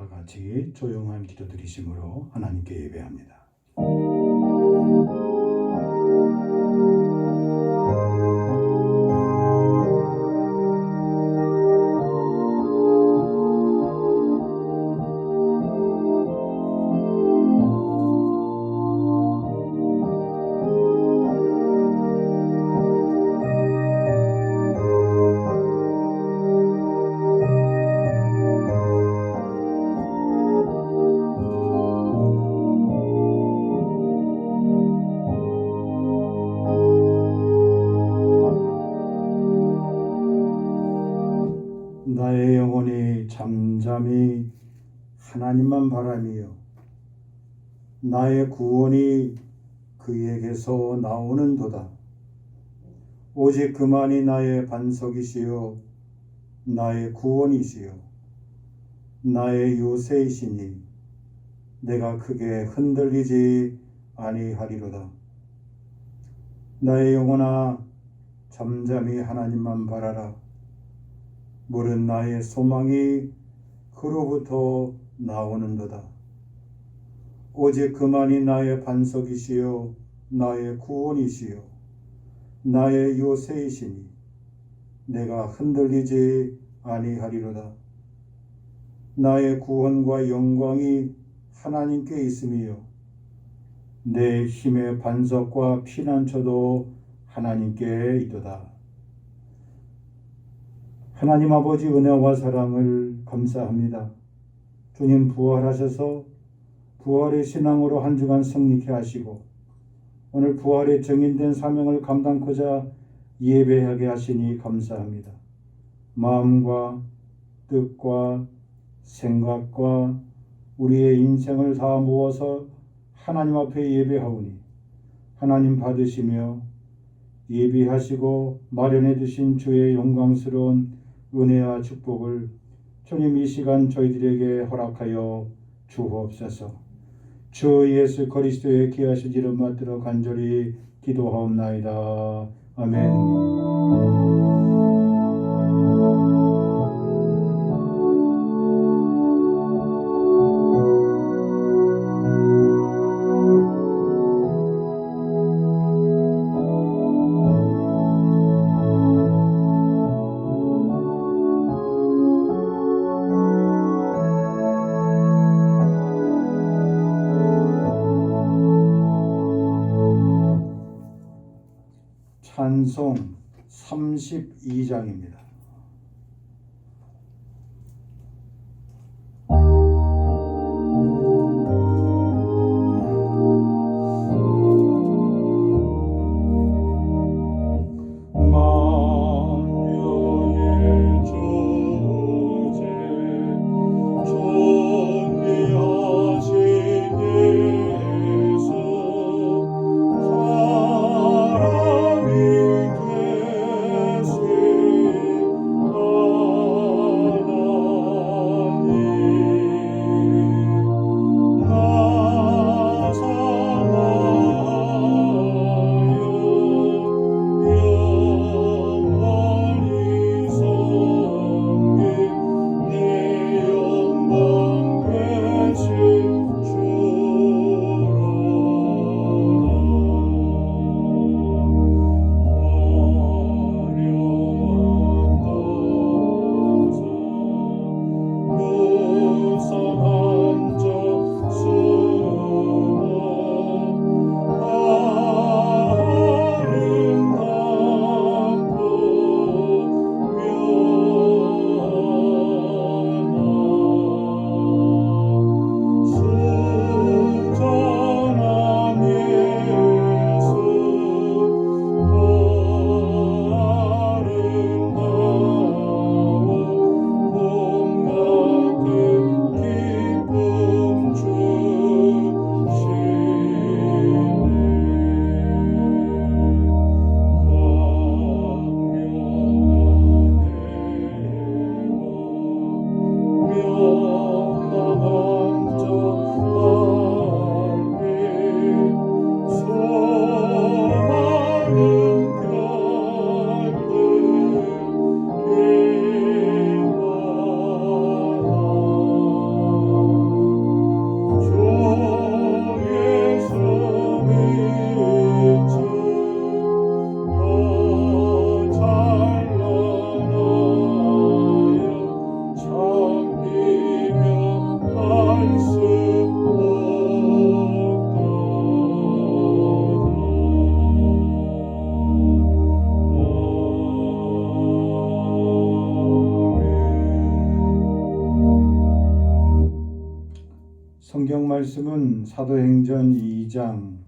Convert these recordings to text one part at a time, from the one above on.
다 같이 조용한 기도 드리심으로 하나님께 예배합니다. 나의 영혼이 잠잠히 하나님만 바라며 나의 구원이 그에게서 나오는도다. 오직 그만이 나의 반석이시요 나의 구원이시요 나의 요새이시니 내가 크게 흔들리지 아니하리로다. 나의 영혼아 잠잠히 하나님만 바라라. 물은 나의 소망이 그로부터 나오는도다. 오직 그만이 나의 반석이시요 나의 구원이시요 나의 요새이시니 내가 흔들리지 아니하리로다. 나의 구원과 영광이 하나님께 있으며 내 힘의 반석과 피난처도 하나님께 있도다. 하나님 아버지 은혜와 사랑을 감사합니다. 주님 부활하셔서 부활의 신앙으로 한 주간 승리케 하시고 오늘 부활의 정인된 사명을 감당코자 예배하게 하시니 감사합니다. 마음과 뜻과 생각과 우리의 인생을 다 모아서 하나님 앞에 예배하오니 하나님 받으시며 예비하시고 마련해 두신 주의 영광스러운 은혜와 축복을 주님 이 시간 저희들에게 허락하여 주옵소서. 주 예수 그리스도의 귀하신 이름 받들어 간절히 기도하옵나이다. 아멘. 찬송 32장입니다. 성경 말씀은 사도행전 2장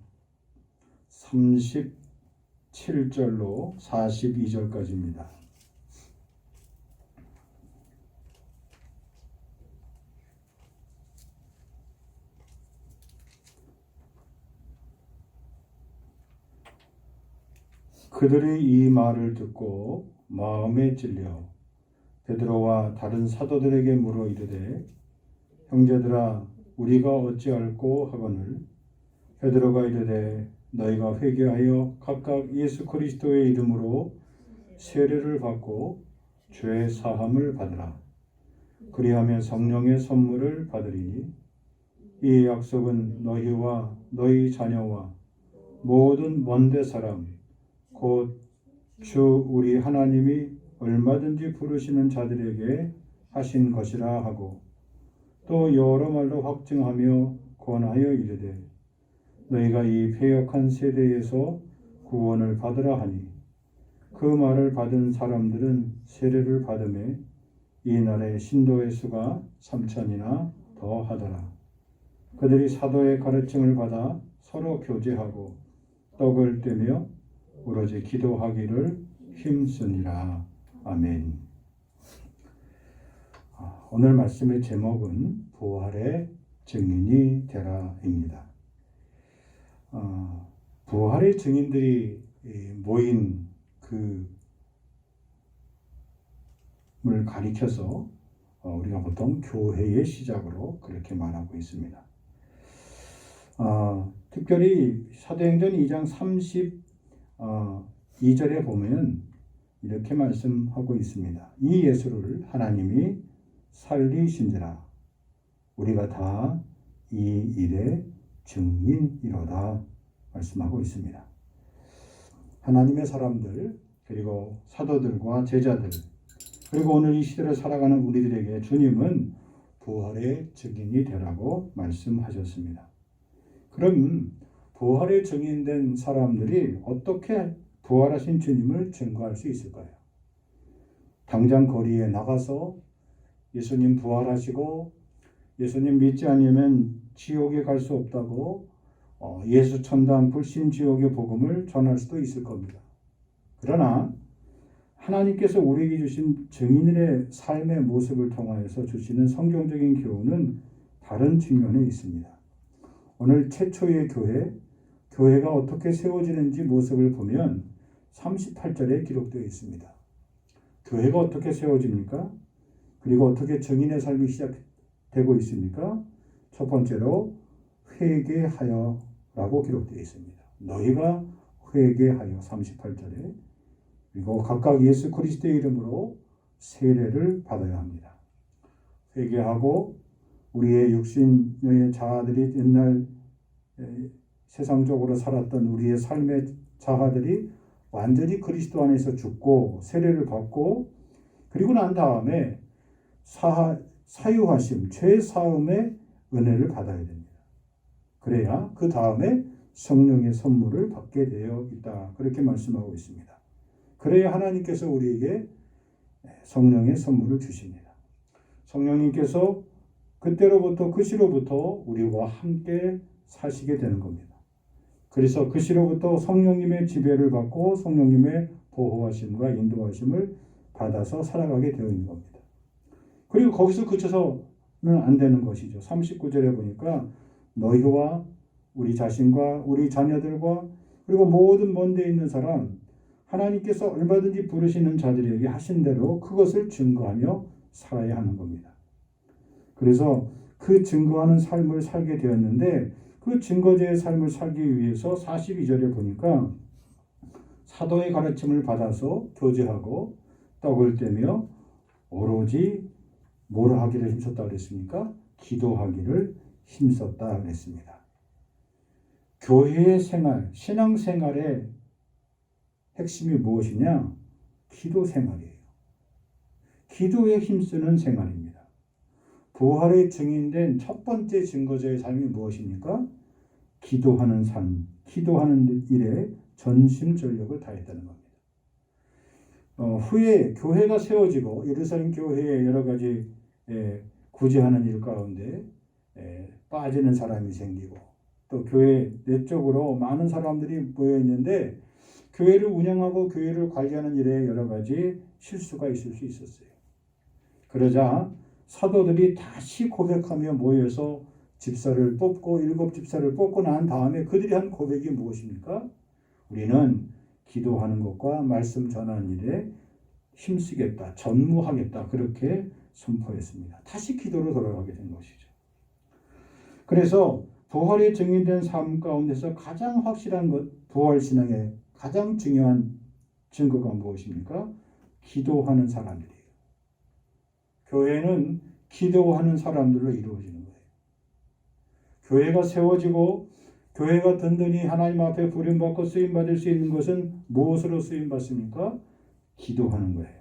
37절로 42절까지입니다. 그들이 이 말을 듣고 마음에 찔려 베드로와 다른 사도들에게 물어 이르되 형제들아 우리가 어찌할꼬 하거늘 베드로가 이르되 너희가 회개하여 각각 예수 그리스도의 이름으로 세례를 받고 죄 사함을 받으라. 그리하면 성령의 선물을 받으리니 이 약속은 너희와 너희 자녀와 모든 먼데 사람 곧 주 우리 하나님이 얼마든지 부르시는 자들에게 하신 것이라 하고 또 여러 말로 확증하며 권하여 이르되 너희가 이 패역한 세대에서 구원을 받으라 하니 그 말을 받은 사람들은 세례를 받음에 이날에 신도의 수가 3,000이나 더 하더라. 그들이 사도의 가르침을 받아 서로 교제하고 떡을 떼며 오로지 기도하기를 힘쓰니라. 아멘. 오늘 말씀의 제목은 부활의 증인이 되라입니다. 부활의 증인들이 모인 그를 가리켜서 우리가 보통 교회의 시작으로 그렇게 말하고 있습니다. 특별히 사도행전 2장 32절에 보면 이렇게 말씀하고 있습니다. 이 예수를 하나님이 살리신지라 우리가 다 이 일의 증인이로다 말씀하고 있습니다. 하나님의 사람들 그리고 사도들과 제자들 그리고 오늘 이 시대를 살아가는 우리들에게 주님은 부활의 증인이 되라고 말씀하셨습니다. 그럼 부활의 증인된 사람들이 어떻게 부활하신 주님을 증거할 수 있을까요? 당장 거리에 나가서 예수님 부활하시고 예수님 믿지 않으면 지옥에 갈 수 없다고 예수 천당 불신 지옥의 복음을 전할 수도 있을 겁니다. 그러나 하나님께서 우리에게 주신 증인의 삶의 모습을 통하여서 주시는 성경적인 교훈은 다른 측면에 있습니다. 오늘 최초의 교회가 어떻게 세워지는지 모습을 보면 38절에 기록되어 있습니다. 교회가 어떻게 세워집니까? 그리고 어떻게 증인의 삶이 시작되고 있습니까? 첫 번째로 회개하여 라고 기록되어 있습니다. 너희가 회개하여 38절에 그리고 각각 예수 그리스도의 이름으로 세례를 받아야 합니다. 회개하고 우리의 육신의 자아들이 옛날 세상적으로 살았던 우리의 삶의 자아들이 완전히 그리스도 안에서 죽고 세례를 받고 그리고 난 다음에 사유하심, 죄 사함의 은혜를 받아야 됩니다. 그래야 그 다음에 성령의 선물을 받게 되어 있다. 그렇게 말씀하고 있습니다. 그래야 하나님께서 우리에게 성령의 선물을 주십니다. 성령님께서 그때로부터 그 시로부터 우리와 함께 사시게 되는 겁니다. 그래서 그 시로부터 성령님의 지배를 받고 성령님의 보호하심과 인도하심을 받아서 살아가게 되어 있는 겁니다. 그리고 거기서 그쳐서는 안 되는 것이죠. 39절에 보니까 너희와 우리 자신과 우리 자녀들과 그리고 모든 먼 데 있는 사람 하나님께서 얼마든지 부르시는 자들에게 하신 대로 그것을 증거하며 살아야 하는 겁니다. 그래서 그 증거하는 삶을 살게 되었는데 그 증거자의 삶을 살기 위해서 42절에 보니까 사도의 가르침을 받아서 교제하고 떡을 떼며 오로지 뭐를 하기를 힘썼다 그랬습니까? 기도하기를 힘썼다 그랬습니다. 교회의 생활, 신앙생활의 핵심이 무엇이냐? 기도 생활이에요. 기도에 힘쓰는 생활입니다. 부활의 증인된 첫 번째 증거자의 삶이 무엇입니까? 기도하는 삶, 기도하는 일에 전심전력을 다했다는 겁니다. 후에 교회가 세워지고 예루살렘 교회의 여러 가지 구제하는 일 가운데 빠지는 사람이 생기고 또 교회 내적으로 많은 사람들이 모여 있는데 교회를 운영하고 교회를 관리하는 일에 여러 가지 실수가 있을 수 있었어요. 그러자 사도들이 다시 고백하며 모여서 집사를 뽑고 7 집사를 뽑고 난 다음에 그들이 한 고백이 무엇입니까? 우리는 기도하는 것과 말씀 전하는 일에 힘쓰겠다, 전무하겠다 그렇게 선포했습니다. 다시 기도로 돌아가게 된 것이죠. 그래서 부활이 증인된 삶 가운데서 가장 확실한 것, 부활신앙의 가장 중요한 증거가 무엇입니까? 기도하는 사람들이에요. 교회는 기도하는 사람들로 이루어지는 거예요. 교회가 세워지고 교회가 든든히 하나님 앞에 부름받고 쓰임받을 수 있는 것은 무엇으로 쓰임받습니까? 기도하는 거예요.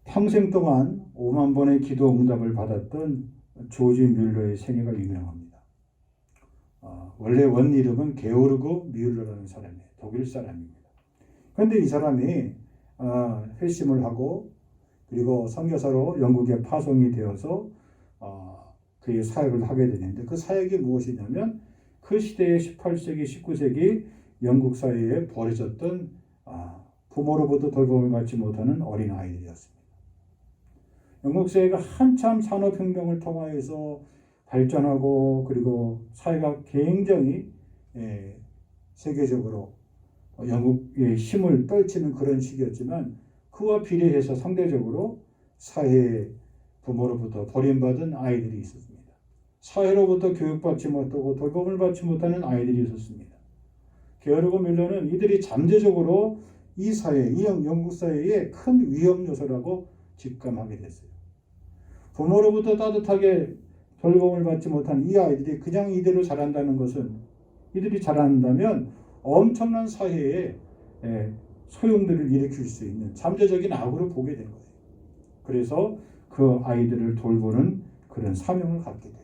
평생 동안 5만 번의 기도 응답을 받았던 조지 뮬러의 생애가 유명합니다. 원래 원 이름은 게오르그 뮬러라는 사람이에요. 독일 사람입니다. 그런데 이 사람이 회심을 하고 그리고 선교사로 영국에 파송이 되어서 그의 사역을 하게 되는데 그 사역이 무엇이냐면 그 시대의 18세기, 19세기 영국 사회에 버려졌던 부모로부터 돌봄을 받지 못하는 어린 아이들이었습니다. 영국 사회가 한참 산업혁명을 통하여서 발전하고 그리고 사회가 굉장히 세계적으로 영국의 힘을 떨치는 그런 시기였지만 그와 비례해서 상대적으로 사회에 부모로부터 버림받은 아이들이 있었습니다. 사회로부터 교육받지 못하고 돌봄을 받지 못하는 아이들이 있었습니다. 게오르그 뮬러는 이들이 잠재적으로 이 사회, 이 영국 사회의 큰 위험 요소라고 직감하게 됐어요. 부모로부터 따뜻하게 돌봄을 받지 못한 이 아이들이 그냥 이대로 자란다는 것은 이들이 자란다면 엄청난 사회에 소용들을 일으킬 수 있는 잠재적인 악으로 보게 된 거예요. 그래서 그 아이들을 돌보는 그런 사명을 갖게 돼요.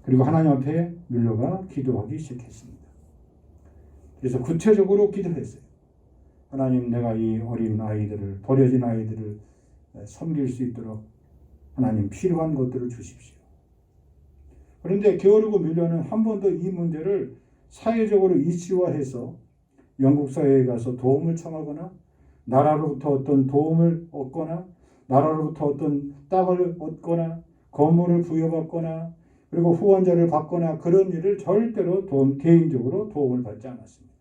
그리고 하나님 앞에 뮬러가 기도하기 시작했습니다. 그래서 구체적으로 기도했어요. 하나님, 내가 이 어린 아이들을, 버려진 아이들을 섬길 수 있도록 하나님 필요한 것들을 주십시오. 그런데 게오르그 뮬러는 한 번도 이 문제를 사회적으로 이슈화해서 영국 사회에 가서 도움을 청하거나 나라로부터 어떤 도움을 얻거나 나라로부터 어떤 땅을 얻거나 건물을 부여받거나 그리고 후원자를 받거나 그런 일을 절대로 개인적으로 도움을 받지 않았습니다.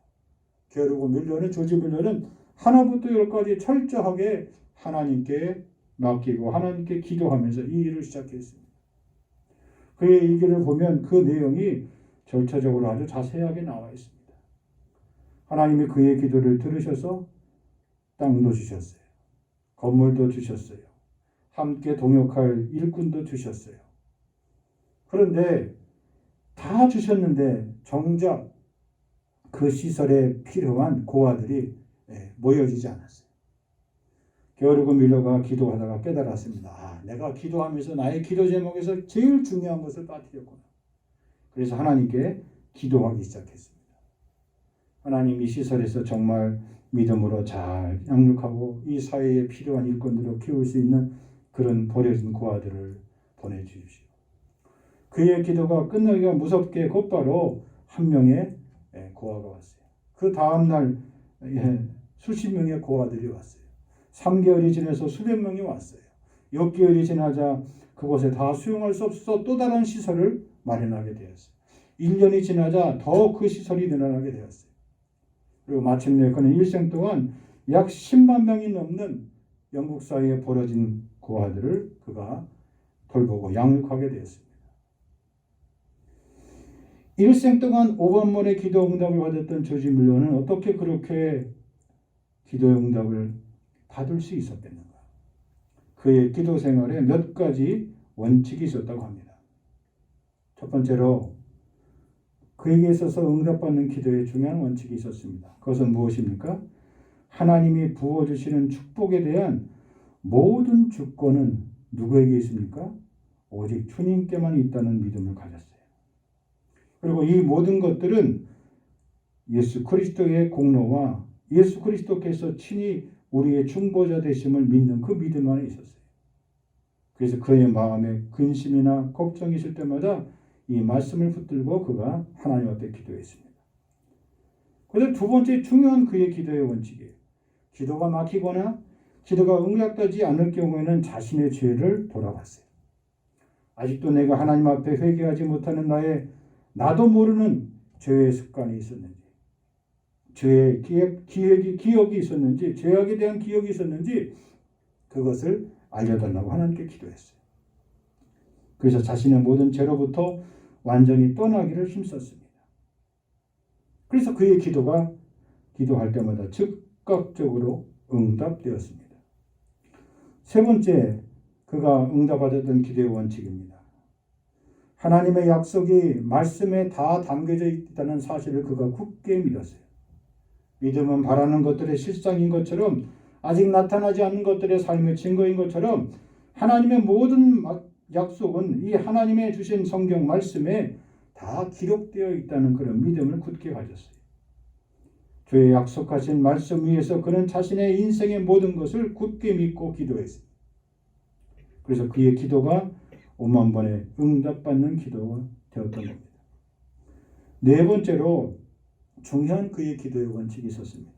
게오르그 뮬러는, 조지 뮬러는 하나부터 10까지 철저하게 하나님께 맡기고 하나님께 기도하면서 이 일을 시작했습니다. 그의 일기를 보면 그 내용이 절차적으로 아주 자세하게 나와 있습니다. 하나님이 그의 기도를 들으셔서 땅도 주셨어요. 건물도 주셨어요. 함께 동역할 일꾼도 주셨어요. 그런데 다 주셨는데 정작 그 시설에 필요한 고아들이 모여지지 않았어요. 게오르그 뮬러가 기도하다가 깨달았습니다. 내가 기도하면서 나의 기도 제목에서 제일 중요한 것을 빠뜨렸구나. 그래서 하나님께 기도하기 시작했습니다. 하나님, 이 시설에서 정말 믿음으로 잘 양육하고 이 사회에 필요한 일꾼들을 키울 수 있는 그런 버려진 고아들을 보내주십시오. 그의 기도가 끝나기가 무섭게 곧바로 한 명의 고아가 왔어요. 그 다음날 수십 명의 고아들이 왔어요. 3개월이 지나서 수백 명이 왔어요. 6개월이 지나자 그곳에 다 수용할 수 없어서 또 다른 시설을 마련하게 되었어요. 1년이 지나자 더 그 시설이 늘어나게 되었어요. 그리고 마침내 그는 일생 동안 약 10만 명이 넘는 영국 사회에 버려진 고아들을 그가 돌보고 양육하게 되었습니다. 일생 동안 5번 만에 기도 응답을 받았던 조지 뮬러는 어떻게 그렇게 기도 응답을 받을 수 있었겠는가? 그의 기도 생활에 몇 가지 원칙이 있었다고 합니다. 첫 번째로 그에게 있어서 응답받는 기도에 중요한 원칙이 있었습니다. 그것은 무엇입니까? 하나님이 부어주시는 축복에 대한 모든 주권은 누구에게 있습니까? 오직 주님께만 있다는 믿음을 가졌어요. 그리고 이 모든 것들은 예수 그리스도의 공로와 예수 그리스도께서 친히 우리의 중보자 되심을 믿는 그 믿음 안에 있었어요. 그래서 그의 마음에 근심이나 걱정이 있을 때마다 이 말씀을 붙들고 그가 하나님 앞에 기도했습니다. 그런데 두 번째 중요한 그의 기도의 원칙이에요. 기도가 막히거나 기도가 응답되지 않을 경우에는 자신의 죄를 돌아봤어요. 아직도 내가 하나님 앞에 회개하지 못하는 나도 모르는 죄의 습관이 있었는지, 죄의 기억이 있었는지, 죄악에 대한 기억이 있었는지 그것을 알려달라고 하나님께 기도했어요. 그래서 자신의 모든 죄로부터 완전히 떠나기를 힘썼습니다. 그래서 그의 기도가 기도할 때마다 즉각적으로 응답되었습니다. 세 번째, 그가 응답받았던 기도의 원칙입니다. 하나님의 약속이 말씀에 다 담겨져 있다는 사실을 그가 굳게 믿었어요. 믿음은 바라는 것들의 실상인 것처럼, 아직 나타나지 않는 것들의 삶의 증거인 것처럼, 하나님의 모든 약속은 이 하나님의 주신 성경 말씀에 다 기록되어 있다는 그런 믿음을 굳게 가졌어요. 주의 약속하신 말씀 위에서 그는 자신의 인생의 모든 것을 굳게 믿고 기도했어요. 그래서 그의 기도가 5만 번의 응답받는 기도가 되었던 겁니다. 네 번째로 중요한 그의 기도의 원칙이 있었습니다.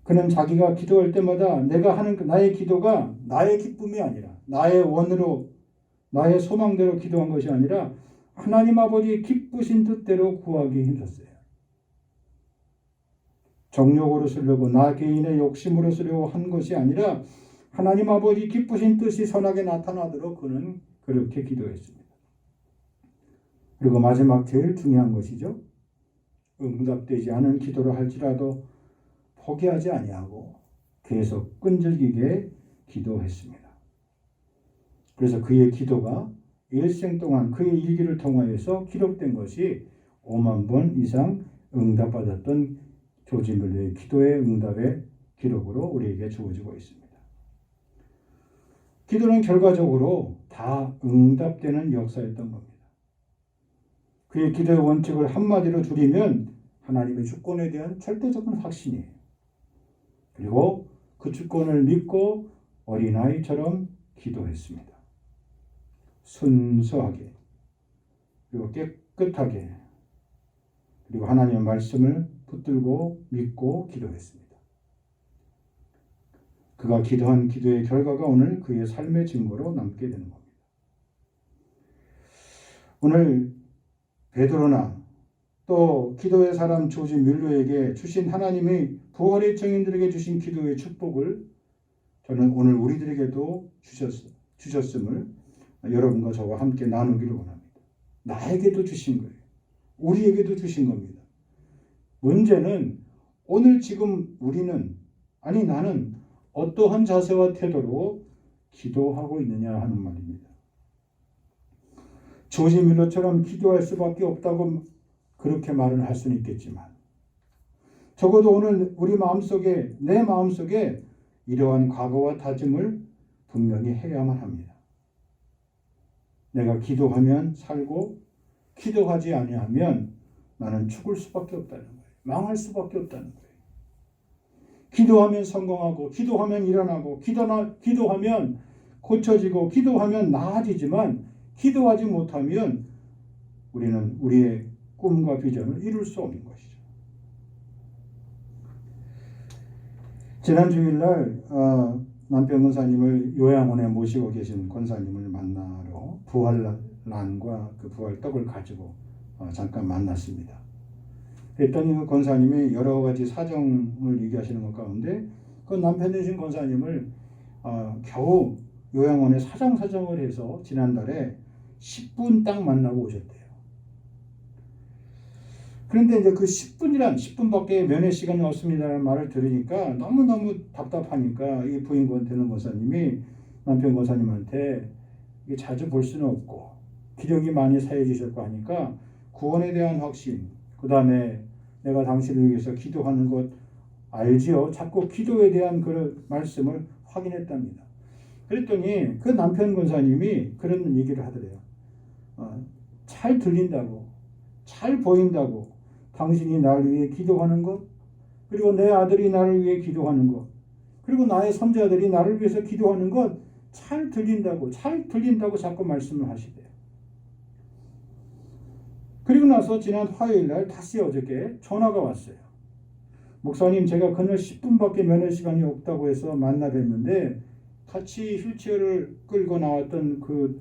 그는 자기가 기도할 때마다 내가 하는 나의 기도가 나의 기쁨이 아니라 나의 원으로 나의 소망대로 기도한 것이 아니라 하나님 아버지의 기쁘신 뜻대로 구하기 힘썼어요. 정욕으로 쓰려고 나 개인의 욕심으로 쓰려고 한 것이 아니라 하나님 아버지 기쁘신 뜻이 선하게 나타나도록 그는 그렇게 기도했습니다. 그리고 마지막 제일 중요한 것이죠. 응답되지 않은 기도를 할지라도 포기하지 아니하고 계속 끈질기게 기도했습니다. 그래서 그의 기도가 일생 동안 그의 일기를 통하여서 기록된 것이 5만 번 이상 응답받았던 조지 밀러의 기도의 응답의 기록으로 우리에게 주어지고 있습니다. 기도는 결과적으로 다 응답되는 역사였던 겁니다. 그의 기도의 원칙을 한마디로 줄이면 하나님의 주권에 대한 절대적인 확신이에요. 그리고 그 주권을 믿고 어린아이처럼 기도했습니다. 순수하게, 그리고 깨끗하게, 그리고 하나님의 말씀을 붙들고 믿고 기도했습니다. 그가 기도한 기도의 결과가 오늘 그의 삶의 증거로 남게 되는 겁니다. 오늘 베드로나 또 기도의 사람 조지 밀러에게 주신 하나님의 부활의 증인들에게 주신 기도의 축복을 저는 오늘 우리들에게도 주셨음을 여러분과 저와 함께 나누기를 원합니다. 나에게도 주신 거예요. 우리에게도 주신 겁니다. 문제는 오늘 지금 나는 어떠한 자세와 태도로 기도하고 있느냐 하는 말입니다. 조지 밀러처럼 기도할 수밖에 없다고 그렇게 말을 할 수는 있겠지만 적어도 오늘 내 마음속에 이러한 각오와 다짐을 분명히 해야만 합니다. 내가 기도하면 살고 기도하지 아니하면 나는 죽을 수밖에 없다는 거예요. 망할 수밖에 없다는 거예요. 기도하면 성공하고 기도하면 일어나고 기도하면 고쳐지고 기도하면 나아지지만 기도하지 못하면 우리는 우리의 꿈과 비전을 이룰 수 없는 것이죠. 지난 주일날 남편 권사님을 요양원에 모시고 계신 권사님을 만나러 부활란과 그 부활떡을 가지고 잠깐 만났습니다. 그랬더니 그 권사님이 여러 가지 사정을 얘기하시는 것 가운데 그 남편 되신 권사님을 겨우 요양원에 사정을 해서 지난달에 10분 딱 만나고 오셨대요. 그런데 이제 그 10분밖에 면회 시간이 없습니다라는 말을 들으니까 너무너무 답답하니까 이 부인 되는 권사님이 남편 권사님한테 이게 자주 볼 수는 없고 기력이 많이 사해지셨고 하니까 구원에 대한 확신, 그 다음에 내가 당신을 위해서 기도하는 것 알지요? 자꾸 기도에 대한 그런 말씀을 확인했답니다. 그랬더니 그 남편 권사님이 그런 얘기를 하더래요. 잘 들린다고, 잘 보인다고 당신이 나를 위해 기도하는 것, 그리고 내 아들이 나를 위해 기도하는 것, 그리고 나의 손자들이 나를 위해서 기도하는 것 잘 들린다고 자꾸 말씀을 하시대요. 그리고 나서 지난 화요일 날 다시 어저께 전화가 왔어요. 목사님, 제가 그날 10분밖에 면회 시간이 없다고 해서 만나 뵀는데 같이 휠체어를 끌고 나왔던 그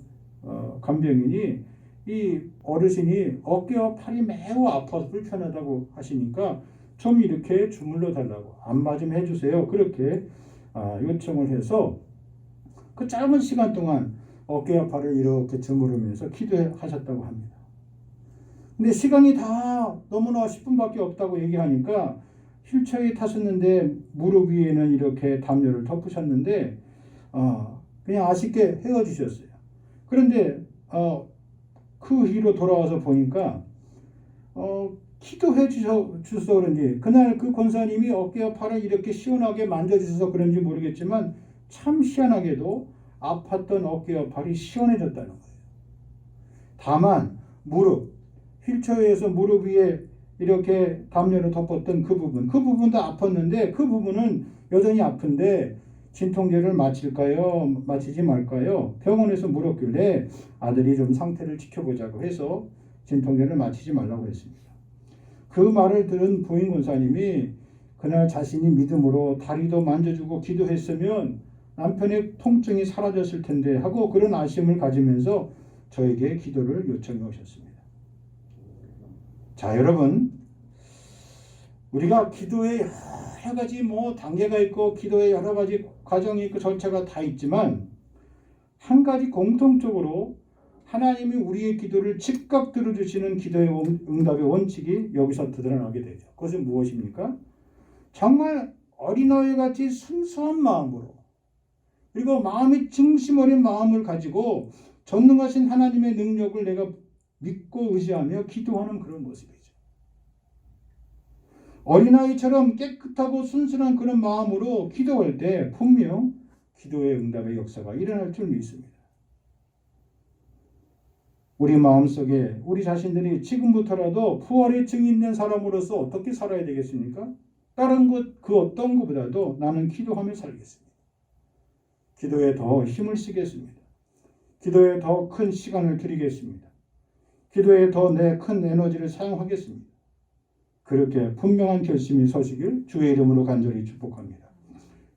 간병인이 이 어르신이 어깨와 팔이 매우 아파서 불편하다고 하시니까 좀 이렇게 주물러 달라고 안마 좀 해주세요. 그렇게 요청을 해서 그 짧은 시간 동안 어깨와 팔을 이렇게 주무르면서 기도하셨다고 합니다. 근데 시간이 다 너무나 10분밖에 없다고 얘기하니까 휠체어에 타셨는데 무릎 위에는 이렇게 담요를 덮으셨는데 그냥 아쉽게 헤어지셨어요. 그런데 그 뒤로 돌아와서 보니까 기도해 주셔서 그런지 그날 그 권사님이 어깨와 팔을 이렇게 시원하게 만져주셔서 그런지 모르겠지만 참 희한하게도 아팠던 어깨와 팔이 시원해졌다는 거예요. 다만 휠체어에서 무릎 위에 이렇게 담요를 덮었던 그 부분도 아팠는데 그 부분은 여전히 아픈데 진통제를 마칠까요? 마치지 말까요? 병원에서 물었길래 아들이 좀 상태를 지켜보자고 해서 진통제를 마치지 말라고 했습니다. 그 말을 들은 부인 권사님이 그날 자신이 믿음으로 다리도 만져주고 기도했으면 남편의 통증이 사라졌을 텐데 하고 그런 아쉬움을 가지면서 저에게 기도를 요청해 오셨습니다. 자, 여러분, 우리가 기도에 여러 가지 단계가 있고 기도에 여러 가지 과정이 있고 절차가 다 있지만 한 가지 공통적으로 하나님이 우리의 기도를 즉각 들어주시는 기도의 응답의 원칙이 여기서 드러나게 되죠. 그것은 무엇입니까? 정말 어린아이같이 순수한 마음으로 그리고 마음이 중심 어린 마음을 가지고 전능하신 하나님의 능력을 내가 믿고 의지하며 기도하는 그런 모습이죠. 어린아이처럼 깨끗하고 순순한 그런 마음으로 기도할 때 분명 기도의 응답의 역사가 일어날 줄 믿습니다. 우리 마음속에 우리 자신들이 지금부터라도 부활의 증인된 사람으로서 어떻게 살아야 되겠습니까? 다른 것 그 어떤 것보다도 나는 기도하며 살겠습니다. 기도에 더 힘을 쓰겠습니다. 기도에 더 큰 시간을 드리겠습니다. 기도에 더 내 큰 에너지를 사용하겠습니다. 그렇게 분명한 결심이 서시길 주의 이름으로 간절히 축복합니다.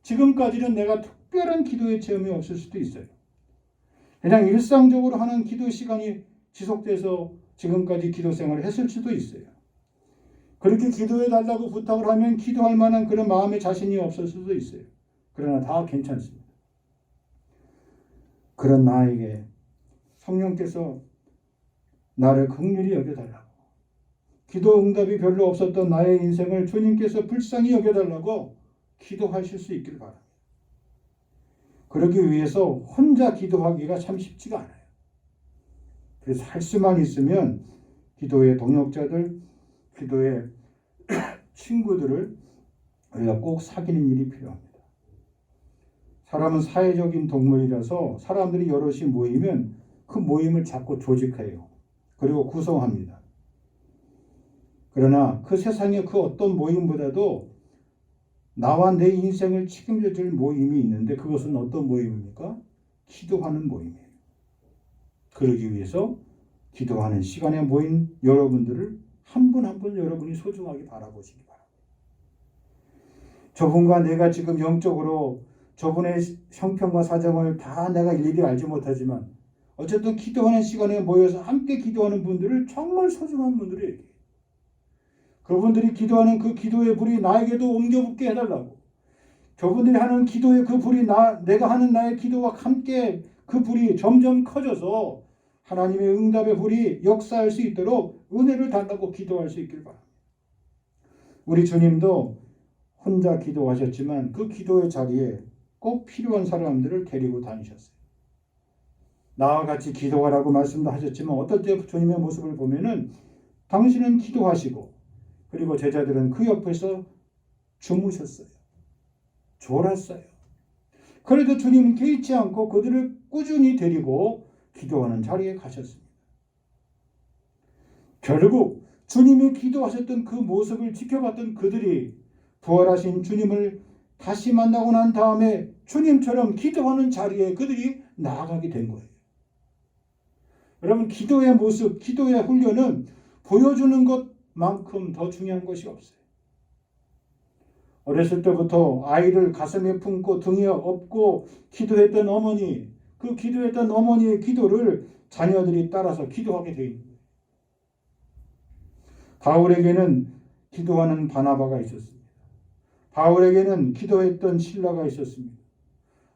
지금까지는 내가 특별한 기도의 체험이 없을 수도 있어요. 그냥 일상적으로 하는 기도 시간이 지속돼서 지금까지 기도 생활을 했을 수도 있어요. 그렇게 기도해 달라고 부탁을 하면 기도할 만한 그런 마음의 자신이 없을 수도 있어요. 그러나 다 괜찮습니다. 그런 나에게 성령께서 나를 긍휼히 여겨달라고, 기도 응답이 별로 없었던 나의 인생을 주님께서 불쌍히 여겨달라고 기도하실 수 있길 바랍니다. 그러기 위해서 혼자 기도하기가 참 쉽지가 않아요. 그래서 할 수만 있으면 기도의 동역자들, 기도의 친구들을 우리가 꼭 사귀는 일이 필요합니다. 사람은 사회적인 동물이라서 사람들이 여럿이 모이면 그 모임을 자꾸 조직해요. 그리고 구성합니다. 그러나 그 세상의 그 어떤 모임보다도 나와 내 인생을 책임져 줄 모임이 있는데 그것은 어떤 모임입니까? 기도하는 모임이에요. 그러기 위해서 기도하는 시간에 모인 여러분들을 한 분 한 분 여러분이 소중하게 바라보시기 바랍니다. 저분과 내가 지금 영적으로 저분의 형편과 사정을 다 내가 일일이 알지 못하지만 어쨌든 기도하는 시간에 모여서 함께 기도하는 분들을 정말 소중한 분들이에요. 그분들이 기도하는 그 기도의 불이 나에게도 옮겨붙게 해달라고. 그분들이 하는 기도의 그 불이 내가 하는 나의 기도와 함께 그 불이 점점 커져서 하나님의 응답의 불이 역사할 수 있도록 은혜를 달라고 기도할 수 있길 바랍니다. 우리 주님도 혼자 기도하셨지만 그 기도의 자리에 꼭 필요한 사람들을 데리고 다니셨어요. 나와 같이 기도하라고 말씀도 하셨지만 어떨 때 주님의 모습을 보면은 당신은 기도하시고 그리고 제자들은 그 옆에서 주무셨어요. 졸았어요. 그래도 주님은 개의치 않고 그들을 꾸준히 데리고 기도하는 자리에 가셨습니다. 결국 주님이 기도하셨던 그 모습을 지켜봤던 그들이 부활하신 주님을 다시 만나고 난 다음에 주님처럼 기도하는 자리에 그들이 나아가게 된 거예요. 여러분, 기도의 모습, 기도의 훈련은 보여주는 것만큼 더 중요한 것이 없어요. 어렸을 때부터 아이를 가슴에 품고 등에 업고 기도했던 어머니, 그 기도했던 어머니의 기도를 자녀들이 따라서 기도하게 되어 있는 거예요. 바울에게는 기도하는 바나바가 있었습니다. 바울에게는 기도했던 실라가 있었습니다.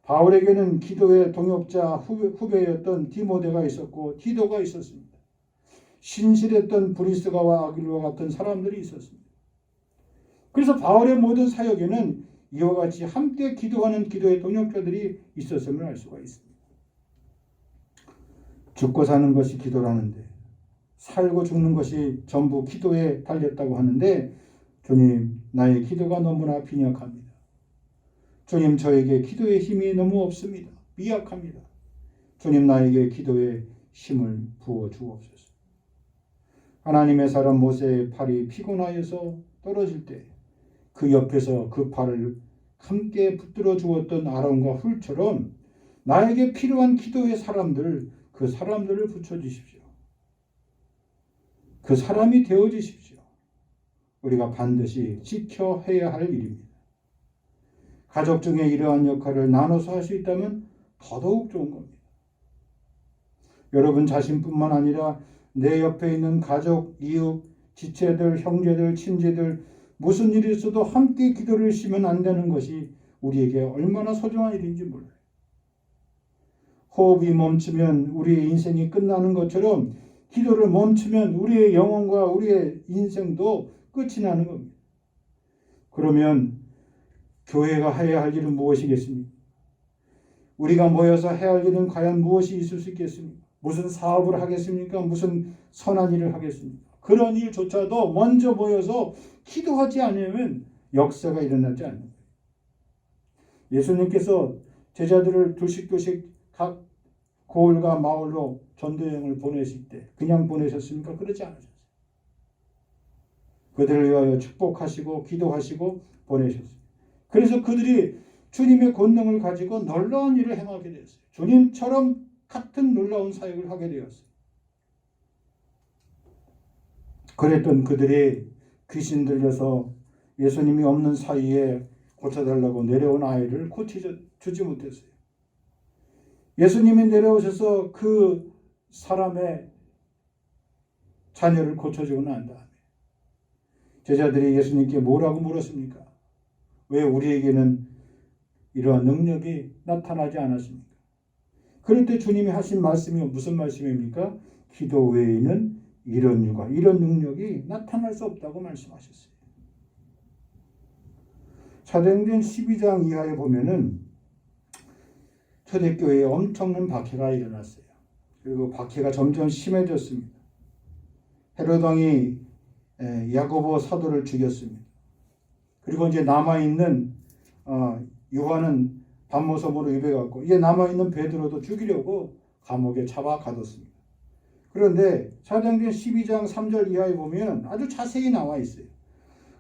바울에게는 기도의 동역자 후배였던 디모데가 있었고 디도가 있었습니다. 신실했던 브리스가와 아길로와 같은 사람들이 있었습니다. 그래서 바울의 모든 사역에는 이와 같이 함께 기도하는 기도의 동역자들이 있었음을 알 수가 있습니다. 죽고 사는 것이 기도라는데, 살고 죽는 것이 전부 기도에 달렸다고 하는데, 주님, 나의 기도가 너무나 빈약합니다. 주님, 저에게 기도의 힘이 너무 없습니다. 미약합니다. 주님, 나에게 기도의 힘을 부어 주옵소서. 하나님의 사람 모세의 팔이 피곤하여서 떨어질 때 그 옆에서 그 팔을 함께 붙들어 주었던 아론과 훌처럼 나에게 필요한 기도의 사람들, 그 사람들을 붙여주십시오. 그 사람이 되어주십시오. 우리가 반드시 지켜해야 할 일입니다. 가족 중에 이러한 역할을 나눠서 할 수 있다면 더더욱 좋은 겁니다. 여러분 자신뿐만 아니라 내 옆에 있는 가족, 이웃, 지체들, 형제들, 친지들, 무슨 일이 있어도 함께 기도를 쉬면 안 되는 것이 우리에게 얼마나 소중한 일인지 몰라요. 호흡이 멈추면 우리의 인생이 끝나는 것처럼 기도를 멈추면 우리의 영혼과 우리의 인생도 끝이 나는 겁니다. 그러면 교회가 해야 할 일은 무엇이겠습니까? 우리가 모여서 해야 할 일은 과연 무엇이 있을 수 있겠습니까? 무슨 사업을 하겠습니까? 무슨 선한 일을 하겠습니까? 그런 일조차도 먼저 모여서 기도하지 않으면 역사가 일어나지 않는 거예요. 예수님께서 제자들을 둘씩 각 고을과 마을로 전도여행을 보내실 때 그냥 보내셨습니까? 그러지 않으셨어요. 그들을 위하여 축복하시고 기도하시고 보내셨어요. 그래서 그들이 주님의 권능을 가지고 놀라운 일을 행하게 되었어요. 주님처럼 같은 놀라운 사역을 하게 되었어요. 그랬던 그들이 귀신 들려서 예수님이 없는 사이에 고쳐달라고 내려온 아이를 고쳐주지 못했어요. 예수님이 내려오셔서 그 사람의 자녀를 고쳐주고 난 다음에 제자들이 예수님께 뭐라고 물었습니까? 왜 우리에게는 이러한 능력이 나타나지 않았습니까? 그럴 때 주님이 하신 말씀이 무슨 말씀입니까? 기도 외에는 이런 유가, 이런 능력이 나타날 수 없다고 말씀하셨어요. 사도행전 12장 이하에 보면은 초대교회에 엄청난 박해가 일어났어요. 그리고 박해가 점점 심해졌습니다. 헤롯 왕이 야고보 사도를 죽였습니다. 그리고 이제 남아있는 요한은 반모섬으로 입에갔고 이제 남아있는 베드로도 죽이려고 감옥에 잡아 가뒀습니다. 그런데 사도행전 12장 3절 이하에 보면 아주 자세히 나와 있어요.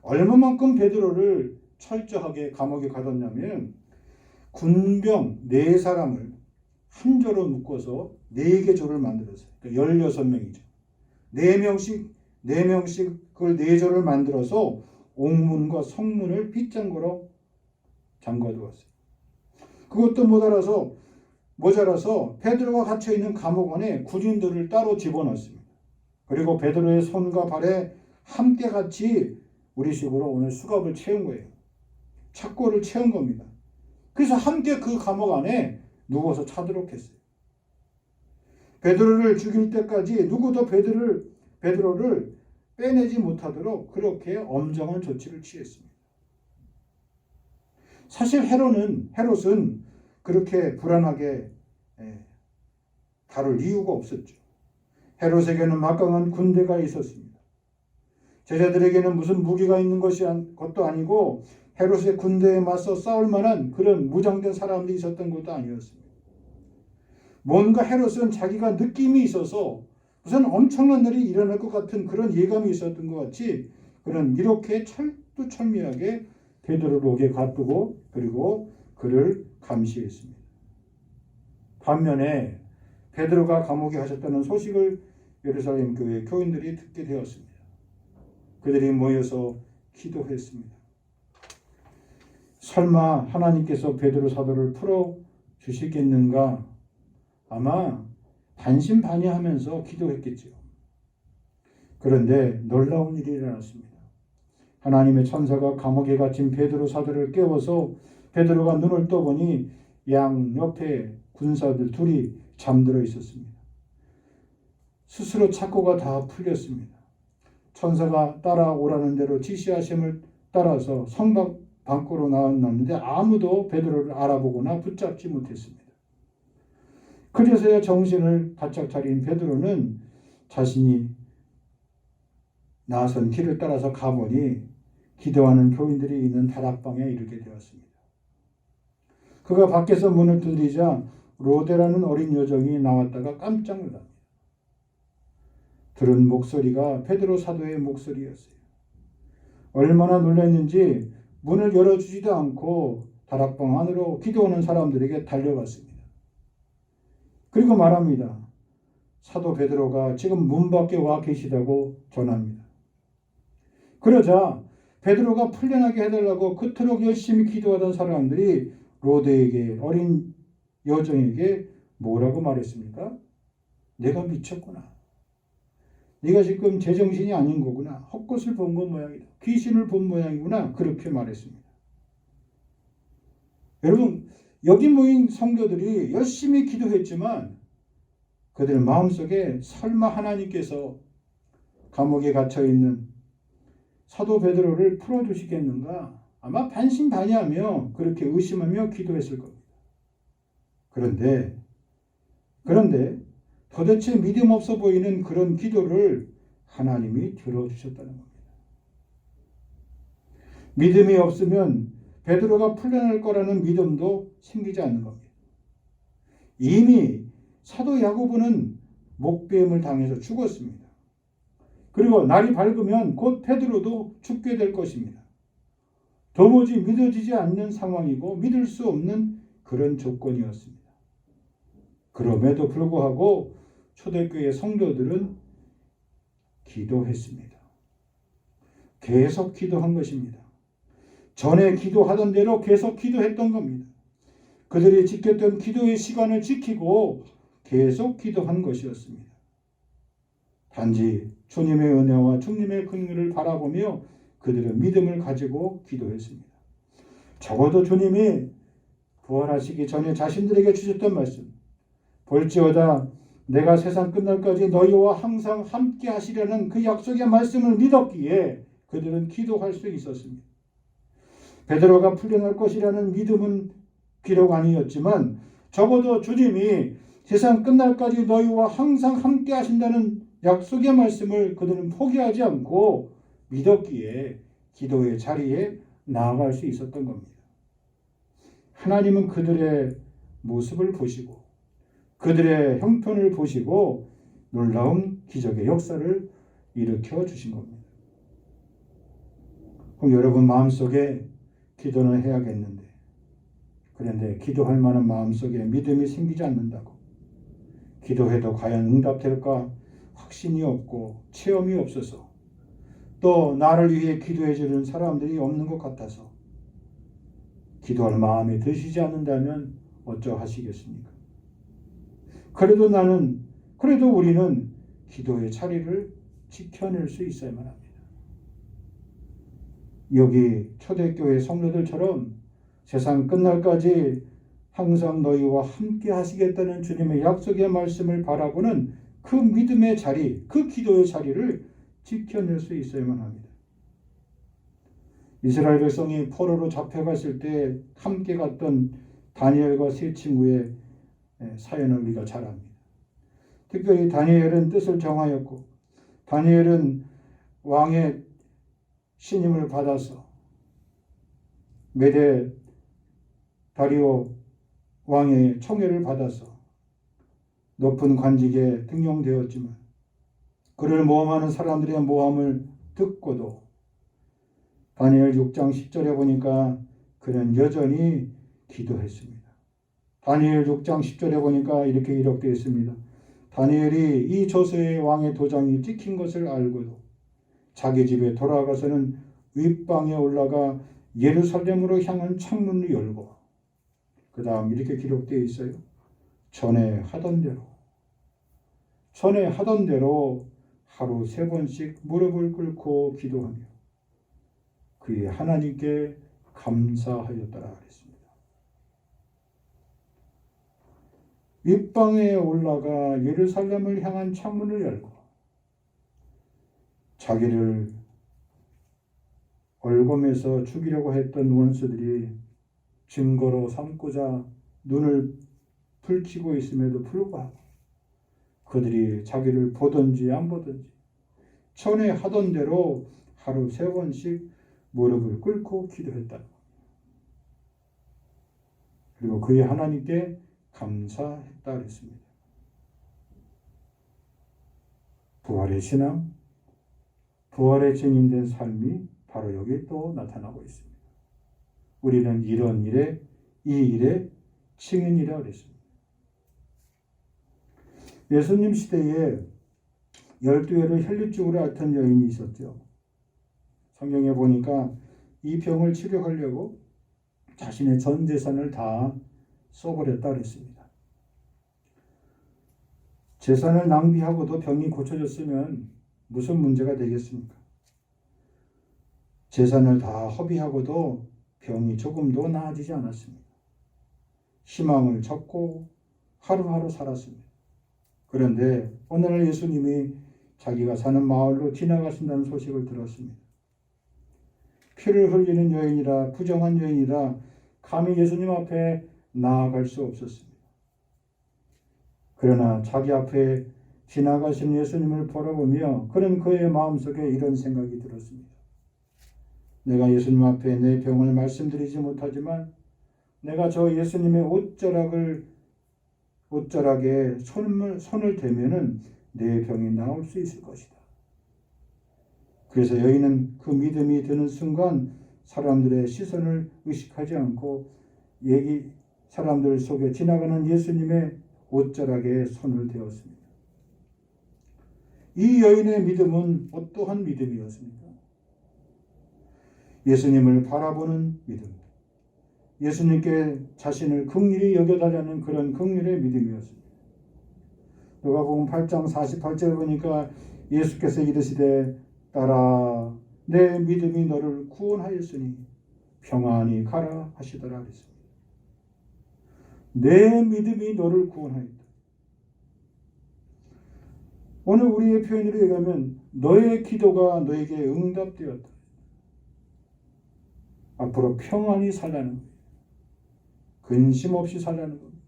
얼마만큼 베드로를 철저하게 감옥에 가뒀냐면 군병 4사람을 한 조로 묶어서 4개 조를 만들었어요. 그러니까 16명이죠. 4명씩 그걸 4조를 만들어서 옥문과 성문을 빗장거로 잠궈두었어요. 그것도 모자라서 베드로가 갇혀있는 감옥 안에 군인들을 따로 집어넣습니다. 그리고 베드로의 손과 발에 함께 같이 우리식으로 오늘 수갑을 채운 거예요. 착고를 채운 겁니다. 그래서 함께 그 감옥 안에 누워서 자도록 했어요. 베드로를 죽일 때까지 누구도 베드로를 빼내지 못하도록 그렇게 엄정한 조치를 취했습니다. 사실 헤롯은 그렇게 불안하게 다룰 이유가 없었죠. 헤롯에게는 막강한 군대가 있었습니다. 제자들에게는 무슨 무기가 있는 것도 아니고 헤롯의 군대에 맞서 싸울 만한 그런 무장된 사람들이 있었던 것도 아니었습니다. 뭔가 헤롯은 자기가 느낌이 있어서 무슨 엄청난 일이 일어날 것 같은 그런 예감이 있었던 것 같이 그는 이렇게 철두철미하게 베드로를 옥에 가두고 그리고 그를 감시했습니다. 반면에 베드로가 감옥에 갇혔다는 소식을 예루살렘 교회 교인들이 듣게 되었습니다. 그들이 모여서 기도했습니다. 설마 하나님께서 베드로 사도를 풀어 주시겠는가? 아마 반신반의하면서 기도했겠지요. 그런데 놀라운 일이 일어났습니다. 하나님의 천사가 감옥에 갇힌 베드로 사도를 깨워서 베드로가 눈을 떠보니 양 옆에 군사들 둘이 잠들어 있었습니다. 스스로 착고가 다 풀렸습니다. 천사가 따라오라는 대로 지시하심을 따라서 성 밖으로 나왔는데 아무도 베드로를 알아보거나 붙잡지 못했습니다. 그래서야 정신을 바짝 차린 베드로는 자신이 나선 길을 따라서 가보니 기도하는 교인들이 있는 다락방에 이르게 되었습니다. 그가 밖에서 문을 두드리자 로데라는 어린 여종이 나왔다가 깜짝 놀랍니다. 들은 목소리가 베드로 사도의 목소리였어요. 얼마나 놀랐는지 문을 열어주지도 않고 다락방 안으로 기도하는 사람들에게 달려갔습니다. 그리고 말합니다. 사도 베드로가 지금 문 밖에 와 계시다고 전합니다. 그러자 베드로가 풀려나게 해달라고 그토록 열심히 기도하던 사람들이 로데에게, 어린 여종에게 뭐라고 말했습니까? 내가 미쳤구나. 네가 지금 제정신이 아닌 거구나. 헛것을 본 것 모양이다. 귀신을 본 모양이구나. 그렇게 말했습니다. 여러분, 여기 모인 성도들이 열심히 기도했지만 그들 마음속에 설마 하나님께서 감옥에 갇혀있는 사도 베드로를 풀어주시겠는가? 아마 반신반의하며 그렇게 의심하며 기도했을 겁니다. 그런데 도대체 믿음 없어 보이는 그런 기도를 하나님이 들어주셨다는 겁니다. 믿음이 없으면 베드로가 풀려날 거라는 믿음도 생기지 않는 겁니다. 이미 사도 야고보는 목배임을 당해서 죽었습니다. 그리고 날이 밝으면 곧 베드로도 죽게 될 것입니다. 도무지 믿어지지 않는 상황이고 믿을 수 없는 그런 조건이었습니다. 그럼에도 불구하고 초대교회 성도들은 기도했습니다. 계속 기도한 것입니다. 전에 기도하던 대로 계속 기도했던 겁니다. 그들이 지켰던 기도의 시간을 지키고 계속 기도한 것이었습니다. 단지 주님의 은혜와 주님의 긍휼을 바라보며 그들은 믿음을 가지고 기도했습니다. 적어도 주님이 부활하시기 전에 자신들에게 주셨던 말씀, 볼지어다 내가 세상 끝날까지 너희와 항상 함께 하시려는 그 약속의 말씀을 믿었기에 그들은 기도할 수 있었습니다. 베드로가 풀려날 것이라는 믿음은 비록 아니었지만 적어도 주님이 세상 끝날까지 너희와 항상 함께 하신다는 약속의 말씀을 그들은 포기하지 않고 믿었기에 기도의 자리에 나아갈 수 있었던 겁니다. 하나님은 그들의 모습을 보시고 그들의 형편을 보시고 놀라운 기적의 역사를 일으켜 주신 겁니다. 그럼 여러분 마음속에 기도는 해야겠는데 그런데 기도할 만한 마음속에 믿음이 생기지 않는다고 기도해도 과연 응답될까 확신이 없고 체험이 없어서 또 나를 위해 기도해 주는 사람들이 없는 것 같아서 기도할 마음이 드시지 않는다면 어쩌하시겠습니까? 그래도 우리는 기도의 자리를 지켜낼 수 있어야만 합니다. 여기 초대교회 성도들처럼 세상 끝날까지 항상 너희와 함께 하시겠다는 주님의 약속의 말씀을 바라보는 그 믿음의 자리, 그 기도의 자리를 지켜낼 수 있어야만 합니다. 이스라엘 백성이 포로로 잡혀갔을 때 함께 갔던 다니엘과 세 친구의 사연을 우리가 잘 압니다. 특별히 다니엘은 뜻을 정하였고 다니엘은 왕의 신임을 받아서 메데 다리오 왕의 청회를 받아서 높은 관직에 등용되었지만 그를 모함하는 사람들의 모함을 듣고도 다니엘 6장 10절에 보니까 그는 여전히 기도했습니다. 다니엘 6장 10절에 보니까 이렇게 기록되어 있습니다. 다니엘이 이 조서의 왕의 도장이 찍힌 것을 알고도 자기 집에 돌아가서는 윗방에 올라가 예루살렘으로 향한 창문을 열고, 그 다음 이렇게 기록되어 있어요. 전에 하던 대로 하루 3번씩 무릎을 꿇고 기도하며 그의 하나님께 감사하였더라 그랬습니다. 윗방에 올라가 예루살렘을 향한 창문을 열고 자기를 얼검에서 죽이려고 했던 원수들이 증거로 삼고자 눈을 붉히고 있음에도 불구하고 그들이 자기를 보든지 안 보든지 전에 하던 대로 하루 3번씩 무릎을 꿇고 기도했다. 그리고 그의 하나님께 감사했다 그랬습니다. 부활의 신앙, 부활의 증인된 삶이 바로 여기 또 나타나고 있습니다. 우리는 이런 일에, 이 일에 증인이라 그랬습니다. 예수님 시대에 12회를 혈류증으로 앓던 여인이 있었죠. 성경에 보니까 이 병을 치료하려고 자신의 전 재산을 다 써버렸다 그랬습니다. 재산을 낭비하고도 병이 고쳐졌으면 무슨 문제가 되겠습니까? 재산을 다 허비하고도 병이 조금도 나아지지 않았습니다. 희망을 접고 하루하루 살았습니다. 그런데 오늘 예수님이 자기가 사는 마을로 지나가신다는 소식을 들었습니다. 피를 흘리는 여인이라, 부정한 여인이라 감히 예수님 앞에 나아갈 수 없었습니다. 그러나 자기 앞에 지나가시는 예수님을 바라보며 그는 그의 마음속에 이런 생각이 들었습니다. 내가 예수님 앞에 내 병을 말씀드리지 못하지만 내가 저 예수님의 옷자락에 손을 대면은 내 병이 나을 수 있을 것이다. 그래서 여인은 그 믿음이 드는 순간 사람들의 시선을 의식하지 않고 사람들 속에 지나가는 예수님의 옷자락에 손을 대었습니다. 이 여인의 믿음은 어떠한 믿음이었습니까? 예수님을 바라보는 믿음, 예수님께 자신을 긍휼히 여겨달라는 그런 긍휼의 믿음이었습니다. 누가복음 8장 48절을 보니까 예수께서 이르시되 딸아 내 믿음이 너를 구원하였으니 평안히 가라 하시더라 그랬습니다. 내 믿음이 너를 구원하였다. 오늘 우리의 표현으로 얘기하면 너의 기도가 너에게 응답되었다. 앞으로 평안히 살라는 거예요. 근심 없이 살라는 겁니다.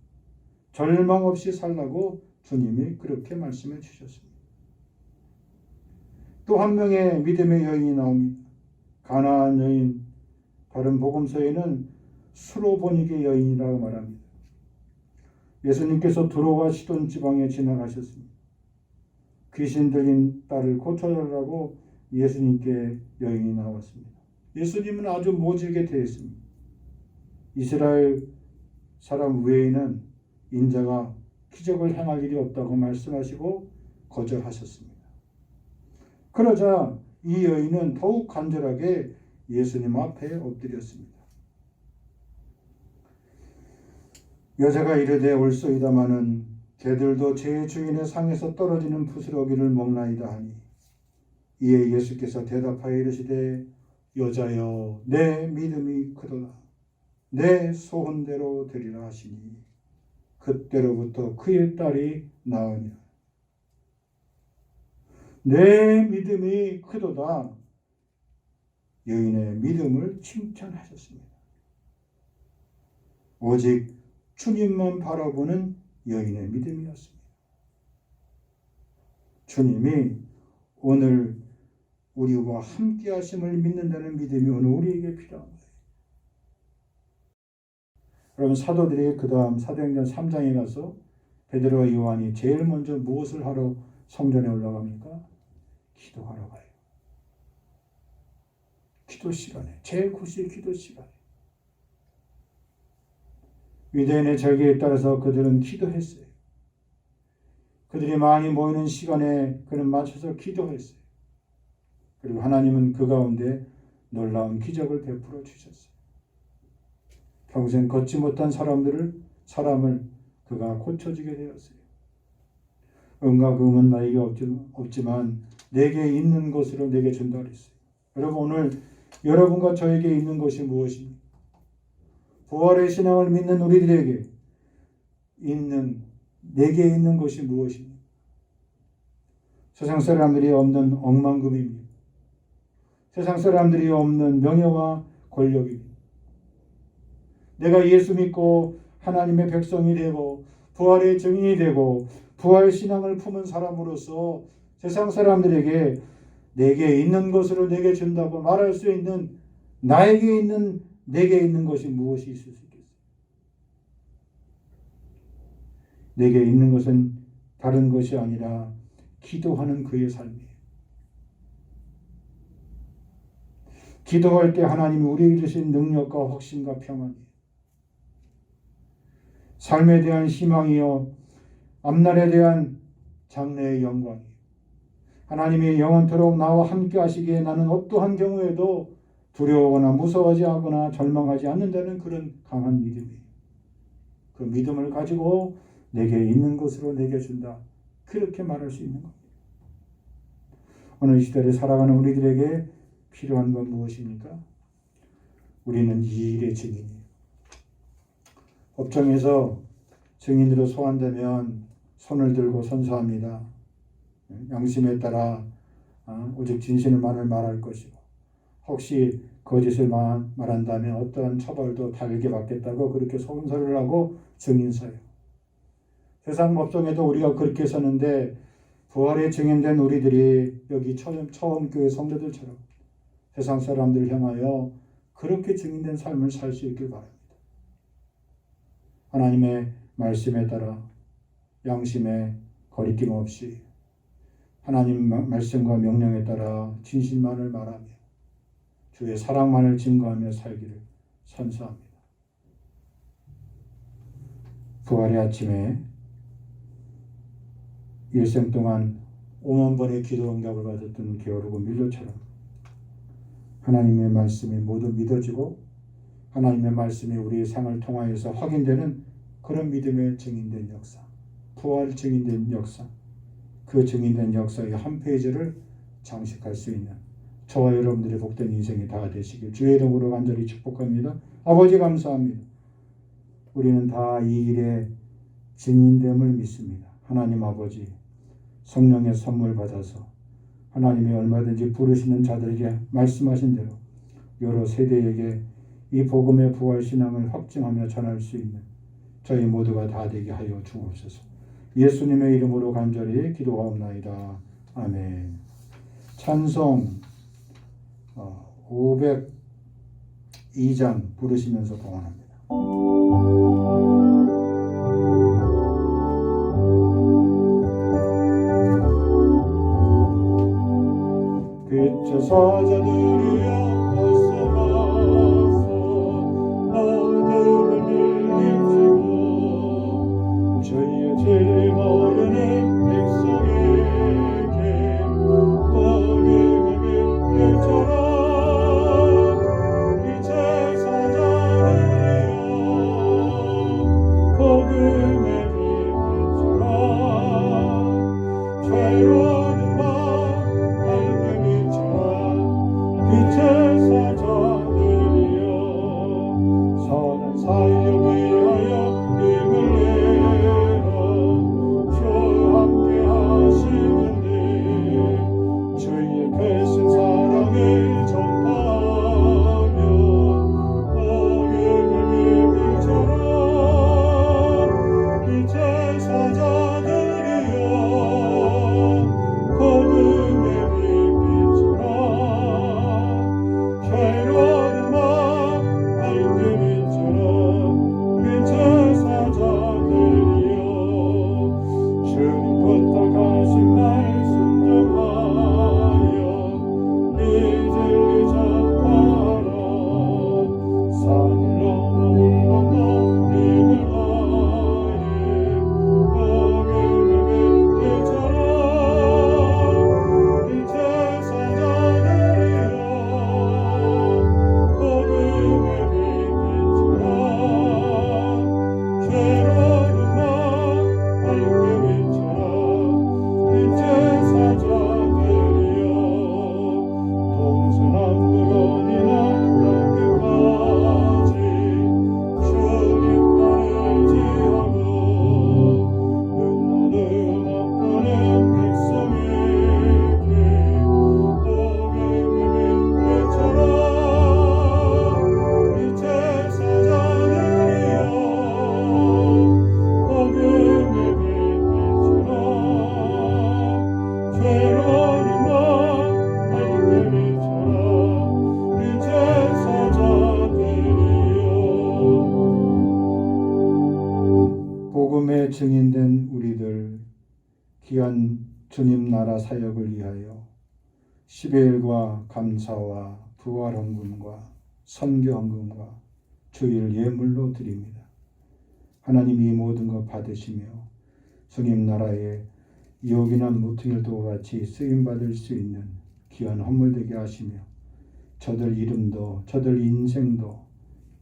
절망 없이 살라고 주님이 그렇게 말씀해 주셨습니다. 또 한 명의 믿음의 여인이 나옵니다. 가나안 여인, 다른 복음서에는 수로보니게 여인이라고 말합니다. 예수님께서 두로와 시돈 지방에 지나가셨습니다. 귀신 들린 딸을 고쳐달라고 예수님께 여인이 나왔습니다. 예수님은 아주 모질게 대했습니다. 이스라엘 사람 외에는 인자가 기적을 행할 일이 없다고 말씀하시고 거절하셨습니다. 그러자 이 여인은 더욱 간절하게 예수님 앞에 엎드렸습니다. 여자가 이르되 올소이다마는 개들도 제 주인의 상에서 떨어지는 부스러기를 먹나이다 하니 이에 예수께서 대답하여 이르시되 여자여 내 믿음이 크도다. 내 소원대로 되리라 하시니 그때로부터 그의 딸이 나으니라. 내 믿음이 크도다. 여인의 믿음을 칭찬하셨습니다. 오직 주님만 바라보는 여인의 믿음이었습니다. 주님이 오늘 우리와 함께 하심을 믿는다는 믿음이 오늘 우리에게 필요한 거예요. 여러분 사도들이 그 다음 사도행전 3장에 가서 베드로와 요한이 제일 먼저 무엇을 하러 성전에 올라갑니까? 기도하러 가요. 기도 시간에, 제9시 기도 시간에. 유대인의 절기에 따라서 그들은 기도했어요. 그들이 많이 모이는 시간에 그는 맞춰서 기도했어요. 그리고 하나님은 그 가운데 놀라운 기적을 베풀어 주셨어요. 평생 걷지 못한 사람을 그가 고쳐주게 되었어요. 은과 금은 나에게 없지만 내게 있는 것으로 내게 준다 그랬어요. 여러분, 오늘 여러분과 저에게 있는 것이 무엇입니까? 부활의 신앙을 믿는 우리들에게 내게 있는 것이 무엇입니까? 세상 사람들이 없는 억만금입니다. 세상 사람들이 없는 명예와 권력입니다. 내가 예수 믿고 하나님의 백성이 되고 부활의 증인이 되고 부활 신앙을 품은 사람으로서 세상 사람들에게 내게 있는 것으로 내게 준다고 말할 수 있는 내게 있는 것이 무엇이 있을 수 있겠어요? 내게 있는 것은 다른 것이 아니라 기도하는 그의 삶이에요. 기도할 때 하나님이 우리에게 주신 능력과 확신과 평안이에요. 삶에 대한 희망이요, 앞날에 대한 장래의 영광이에요. 하나님이 영원토록 나와 함께 하시기에 나는 어떠한 경우에도 두려워하거나 무서워하지 않거나 절망하지 않는다는 그런 강한 믿음이에요. 그 믿음을 가지고 내게 있는 것으로 내게 준다. 그렇게 말할 수 있는 겁니다. 오늘 시대를 살아가는 우리들에게 필요한 건 무엇입니까? 우리는 이 일의 증인이에요. 법정에서 증인으로 소환되면 손을 들고 선서합니다. 양심에 따라 오직 진실만을 말할 것이고 혹시 거짓을 말한다면 어떠한 처벌도 달게 받겠다고 그렇게 선서를 하고 증인서요. 세상 법정에도 우리가 그렇게 서는데 부활에 증인된 우리들이 여기 처음 교회 성도들처럼 세상 사람들을 향하여 그렇게 증인된 삶을 살 수 있길 바랍니다. 하나님의 말씀에 따라 양심에 거리낌 없이 하나님 말씀과 명령에 따라 진실만을 말하며 주의 사랑만을 증거하며 살기를 선서합니다. 부활의 아침에 일생 동안 5만 번의 기도 응답을 받았던 게오르고 밀로처럼 하나님의 말씀이 모두 믿어지고 하나님의 말씀이 우리의 삶을 통하여서 확인되는 그런 믿음의 증인된 역사, 부활 증인된 역사, 그 증인된 역사의 한 페이지를 장식할 수 있는 저와 여러분들의 복된 인생이 다 되시길 주의 이름으로 간절히 축복합니다. 아버지 감사합니다. 우리는 다 이 일에 증인됨을 믿습니다. 하나님 아버지, 성령의 선물 받아서 하나님이 얼마든지 부르시는 자들에게 말씀하신 대로 여러 세대에게 이 복음의 부활 신앙을 확증하며 전할 수 있는 저희 모두가 다 되게 하여 주옵소서. 예수님의 이름으로 간절히 기도하옵나이다. 아멘. 찬송 502장 부르시면서 봉헌합니다. 빛의 사자들이여 어서 와서 어둠을 물리치고 저희의 진리 모르는 백성에게 복음의 빛처럼 빛의 사자들이여 복음의 빛처럼 죄로는 빛의 사자들이여 선한 사역 위하여 힘을 내어 주 함께 하시는데 주의 크신 사랑을 전파하며 복음의 빛처럼 빛의 사자들이여 일체 사자들이여 동서남북어디나 땅끝까지 주님 나를 지하고 눈나는 아파는 백성에게 복음을 외쳐라 일체 사자들이여 복음의 빛 비춰라 죄로님과 함께 비춰라 일체 사자들이여 복음의 증인된 우리들 귀한 주님 나라 사역을 위하여 10일과 감사와 부활 헌금과 선교 헌금과 주일 예물로 드립니다. 하나님이 모든 것 받으시며 주님 나라에 요긴한 모퉁이들과 같이 쓰임받을 수 있는 귀한 헌물 되게 하시며 저들 이름도 저들 인생도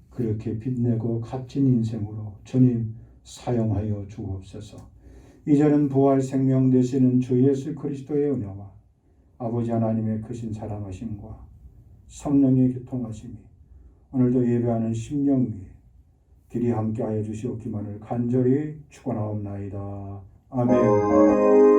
그렇게 빛내고 값진 인생으로 주님 사용하여 주옵소서. 이제는 부활 생명 되시는 주 예수 그리스도의 은혜와 아버지 하나님의 크신 사랑하심과 성령의 교통하심이 오늘도 예배하는 심령 위에 길이 함께하여 주시옵기만을 간절히 축원하옵나이다. 아멘.